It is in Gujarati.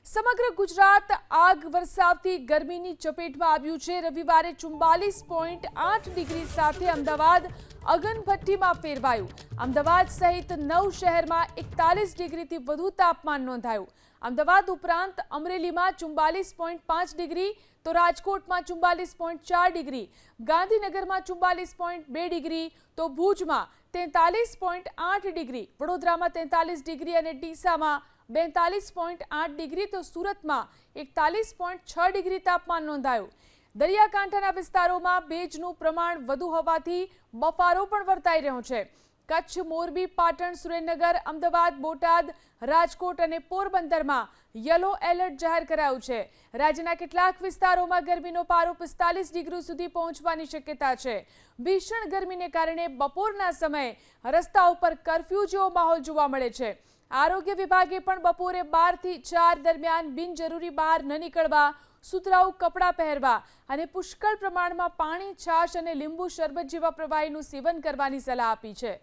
સમગ્ર ગુજરાત આગ વરસાવતી ગરમીની ચપેટમાં આવ્યું છે। રવિવારે 44.8 ડિગ્રી સાથે અમદાવાદ અગનભઠ્ઠીમાં ફેરવાયું। અમદાવાદ સહિત 9 શહેરમાં 41 ડિગ્રીથી વધુ તાપમાન નોંધાયું। અમદાવાદ ઉપરાંત અમરેલીમાં 44.5 ડિગ્રી, તો રાજકોટમાં 44.4 ડિગ્રી, ગાંધીનગરમાં 44.2 ડિગ્રી, તો ભુજમાં 43.8 ડિગ્રી, વડોદરામાં 43 ડિગ્રી અને ડીસામાં 42.8 ડિગ્રી, તો સુરતમાં 41.6 ડિગ્રી તાપમાન નોંધાયું। દરિયાકાંઠાના વિસ્તારોમાં ભેજનું પ્રમાણ વધુ હોવાથી બફારો પણ વર્તાઈ રહ્યો છે। કચ્છ, મોરબી, પાટણ, સુરેન્દ્રનગર, અમદાવાદ, બોટાદ, રાજકોટ અને પોરબંદરમાં યલો એલર્ટ જાહેર કરાયું છે। રાજ્યના કેટલાક વિસ્તારોમાં ગરમીનો પારો 45 ડિગ્રી સુધી પહોંચવાની શક્યતા છે। ભીષણ ગરમીને કારણે બપોરના સમયે રસ્તા ઉપર કર્ફ્યુ જેવો માહોલ જોવા મળે છે। આરોગ્ય વિભાગે પણ બપોરે 12 થી 4 દરમિયાન બિનજરૂરી બહાર ન નીકળવા, સુતરાઉ કપડાં પહેરવા અને પુષ્કળ પ્રમાણમાં પાણી, છાશ અને લીંબુ શરબત જેવા પ્રવાહીનું સેવન કરવાની સલાહ આપી છે।